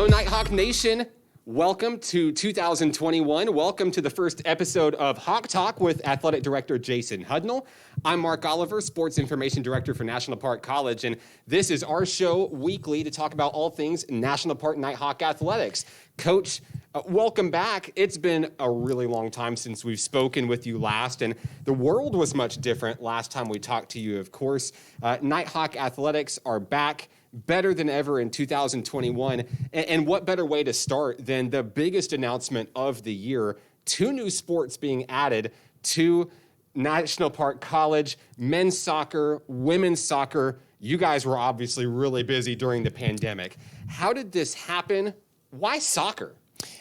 Hello, Nighthawk Nation. Welcome to 2021. Welcome to the first episode of Hawk Talk with Athletic Director Jason Hudnell. I'm Mark Oliver, Sports Information Director for National Park College, and this is our show weekly to talk about all things National Park Nighthawk Athletics. Coach, welcome back. It's been a really long time since we've spoken with you last, and the world was much different last time we talked to you, of course. Nighthawk Athletics are back better than ever in 2021. And what better way to start than the biggest announcement of the year? 2 new sports being added to National Park College, men's soccer, women's soccer. You guys were obviously really busy during the pandemic. How did this happen? Why soccer?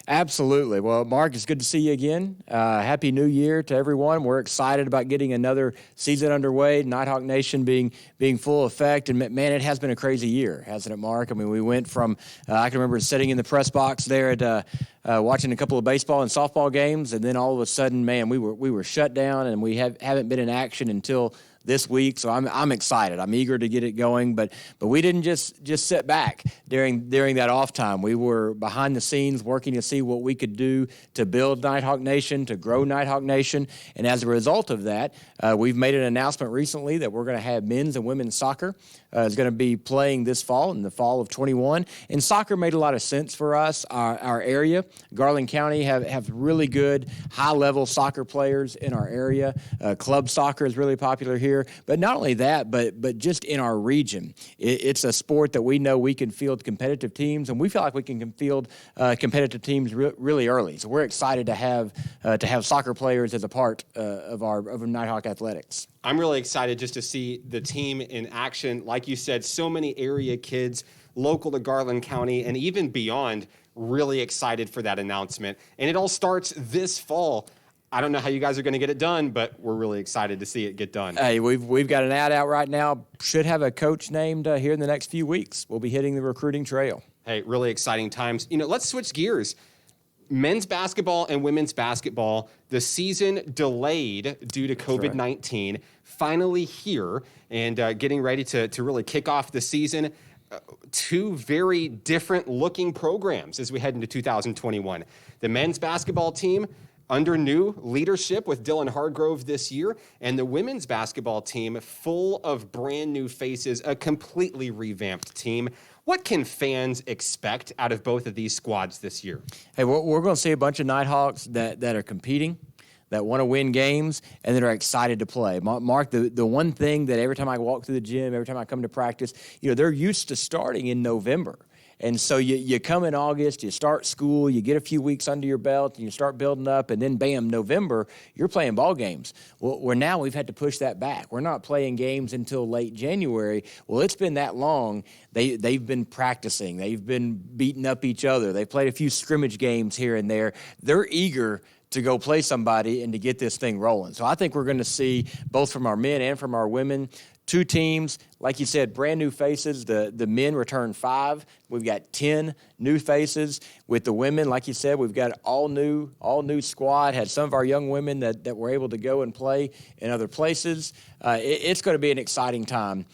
Absolutely. Well, Mark, it's good to see you again. Happy New Year to everyone. We're excited about getting another season underway, Nighthawk Nation being full effect. And, man, it has been a crazy year, hasn't it, Mark? I mean, we went from I can remember sitting in the press box there at watching a couple of baseball and softball games, and then all of a sudden, man, we were shut down, and we haven't been in action until this week, so I'm excited. I'm eager to get it going, but we didn't just sit back during that off time. We were behind the scenes working to see what we could do to build Nighthawk Nation, to grow Nighthawk Nation, and as a result of that, we've made an announcement recently that we're going to have men's and women's soccer is going to be playing this fall, in the fall of 21, and soccer made a lot of sense for us. Our area, Garland County, have really good high-level soccer players in our area. Club soccer is really popular here. But not only that, but just in our region, it's a sport that we know we can field competitive teams, and we feel like we can field competitive teams really early. So we're excited to have soccer players as a part of Nighthawk Athletics. I'm really excited just to see the team in action. Like you said, so many area kids local to Garland County and even beyond really excited for that announcement. And it all starts this fall. I don't know how you guys are going to get it done, but we're really excited to see it get done. Hey, we've got an ad out right now. Should have a coach named here in the next few weeks. We'll be hitting the recruiting trail. Hey, really exciting times. Let's switch gears. Men's basketball and women's basketball, the season delayed due to COVID-19, finally here and getting ready to really kick off the season. 2 very different looking programs as we head into 2021. The men's basketball team under new leadership with Dylan Hargrove this year, and the women's basketball team full of brand new faces, a completely revamped team. What can fans expect out of both of these squads this year? Hey, we're going to see a bunch of Nighthawks that are competing, that want to win games, and that are excited to play. Mark, the one thing that every time I walk through the gym, every time I come to practice, they're used to starting in November. And so you come in August, you start school, you get a few weeks under your belt, and you start building up, and then bam, November, you're playing ball games. Well, we've had to push that back. We're not playing games until late January. Well, it's been that long. They've been practicing. They've been beating up each other. They've played a few scrimmage games here and there. They're eager to go play somebody and to get this thing rolling. So I think we're going to see, both from our men and from our women, 2 teams, like you said, brand new faces. The men return 5. We've got 10 new faces. With the women, like you said, we've got all new squad. Had some of our young women that were able to go and play in other places. It's going to be an exciting time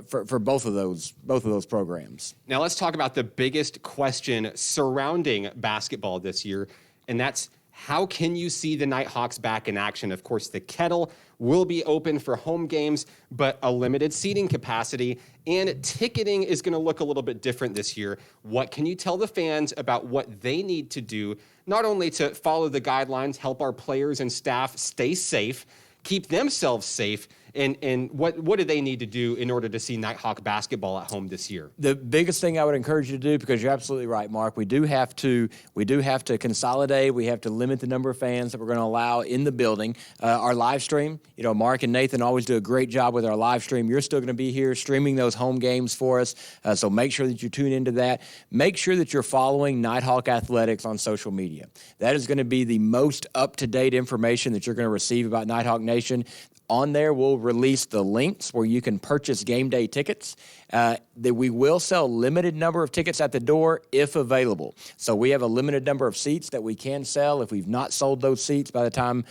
for both of those programs. Now let's talk about the biggest question surrounding basketball this year, and that's, how can you see the Nighthawks back in action? Of course, the Kettle will be open for home games, but a limited seating capacity, and ticketing is going to look a little bit different this year. What can you tell the fans about what they need to do, not only to follow the guidelines, help our players and staff stay safe, keep themselves safe, and what do they need to do in order to see Nighthawk basketball at home this year? The biggest thing I would encourage you to do, because you're absolutely right, Mark, we do have to consolidate. We have to limit the number of fans that we're going to allow in the building. Our live stream, Mark and Nathan always do a great job with our live stream. You're still going to be here streaming those home games for us, so make sure that you tune into that. Make sure that you're following Nighthawk Athletics on social media. That is going to be the most up-to-date information that you're going to receive about Nighthawk Nation. On there, we'll release the links where you can purchase game day tickets. That we will sell limited number of tickets at the door if available. So we have a limited number of seats that we can sell. If we've not sold those seats by the time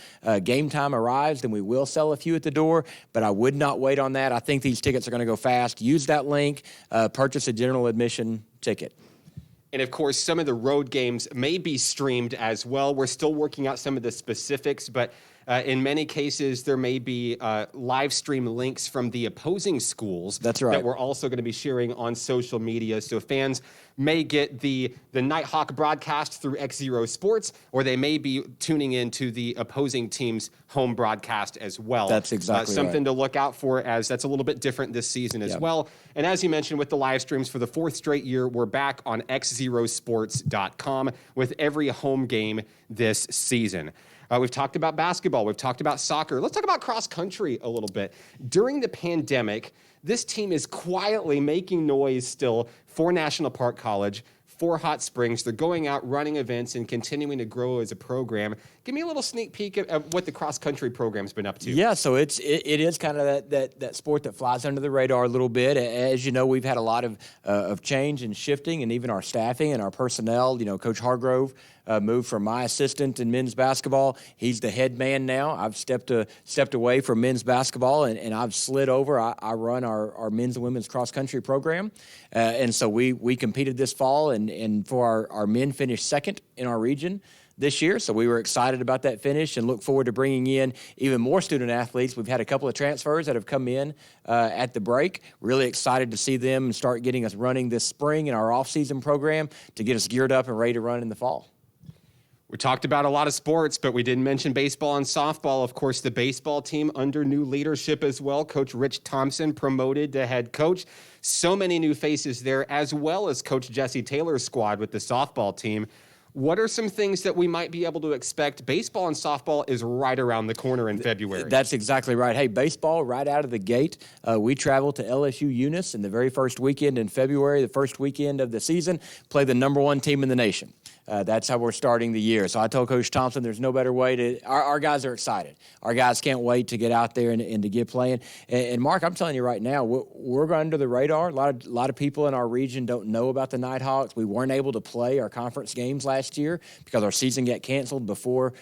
game time arrives, then we will sell a few at the door. But I would not wait on that. I think these tickets are going to go fast. Use that link, purchase a general admission ticket. And of course, some of the road games may be streamed as well. We're still working out some of the specifics, but in many cases, there may be live stream links from the opposing schools. That's right. That we're also going to be sharing on social media. So fans may get the Nighthawk broadcast through X0 Sports, or they may be tuning in to the opposing team's home broadcast as well. That's exactly something right. to look out for, as that's a little bit different this season as well. And as you mentioned, with the live streams for the 4th straight year, we're back on x0sports.com with every home game this season. We've talked about basketball. We've talked about soccer. Let's talk about cross country a little bit. During the pandemic, this team is quietly making noise still for National Park College, for Hot Springs. They're going out, running events, and continuing to grow as a program. Give me a little sneak peek of what the cross country program's been up to. Yeah, so it is kind of that sport that flies under the radar a little bit. As you know, we've had a lot of change and shifting, and even our staffing and our personnel. You know, Coach Hargrove moved from my assistant in men's basketball. He's the head man now. I've stepped away from men's basketball, and I've slid over. I run our men's and women's cross country program, and so we competed this fall, and for our men finished second in our region this year. So we were excited about that finish and look forward to bringing in even more student athletes. We've had a couple of transfers that have come in at the break. Really excited to see them start getting us running this spring in our off-season program to get us geared up and ready to run in the fall. We talked about a lot of sports, but we didn't mention baseball and softball. Of course, the baseball team under new leadership as well. Coach Rich Thompson promoted to head coach. So many new faces there, as well as Coach Jesse Taylor's squad with the softball team. What are some things that we might be able to expect? Baseball and softball is right around the corner in February. That's exactly right. Hey, baseball, right out of the gate, we travel to LSU Eunice in the very first weekend in February, the first weekend of the season, play the #1 team in the nation. That's how we're starting the year. So I told Coach Thompson there's no better way to – our guys are excited. Our guys can't wait to get out there and to get playing. And Mark, I'm telling you right now, we're under the radar. A lot of people in our region don't know about the Nighthawks. We weren't able to play our conference games last year because our season got canceled before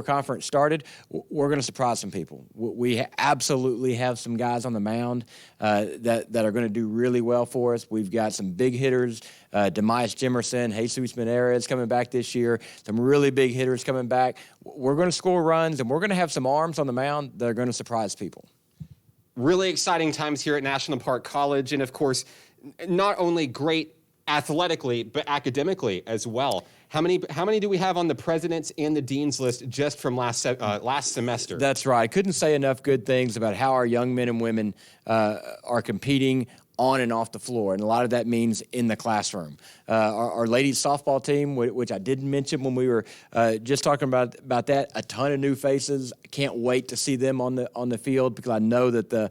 conference started. We're going to surprise some people. We absolutely have some guys on the mound that are going to do really well for us. We've got some big hitters, Demias Jimerson, Jesus Meneres coming back this year, some really big hitters coming back. We're going to score runs, and we're going to have some arms on the mound that are going to surprise people. Really exciting times here at National Park College, and of course, not only great athletically, but academically as well. How many do we have on the president's and the dean's list just from last semester? That's right. I couldn't say enough good things about how our young men and women are competing on and off the floor, and a lot of that means in the classroom. Our ladies softball team, which I didn't mention when we were just talking about that, a ton of new faces. I can't wait to see them on the field because I know that the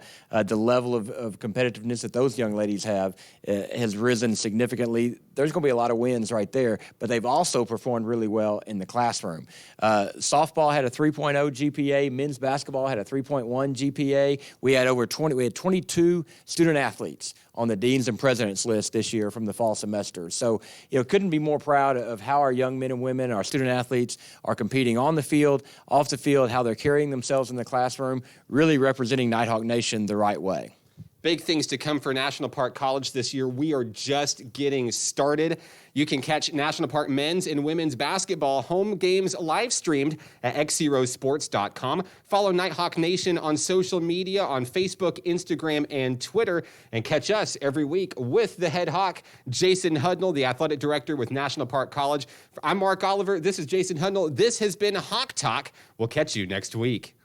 level of competitiveness that those young ladies have has risen significantly. There's going to be a lot of wins right there, but they've also performed really well in the classroom. Softball had a 3.0 GPA. Men's basketball had a 3.1 GPA. We had 22 student athletes on the deans and presidents list this year from the fall semester. So, couldn't be more proud of how our young men and women, our student athletes are competing on the field, off the field, how they're carrying themselves in the classroom, really representing Nighthawk Nation the right way. Big things to come for National Park College this year. We are just getting started. You can catch National Park men's and women's basketball home games live streamed at x0sports.com. Follow Nighthawk Nation on social media on Facebook, Instagram, and Twitter. And catch us every week with the head hawk, Jason Hudnell, the athletic director with National Park College. I'm Mark Oliver. This is Jason Hudnell. This has been Hawk Talk. We'll catch you next week.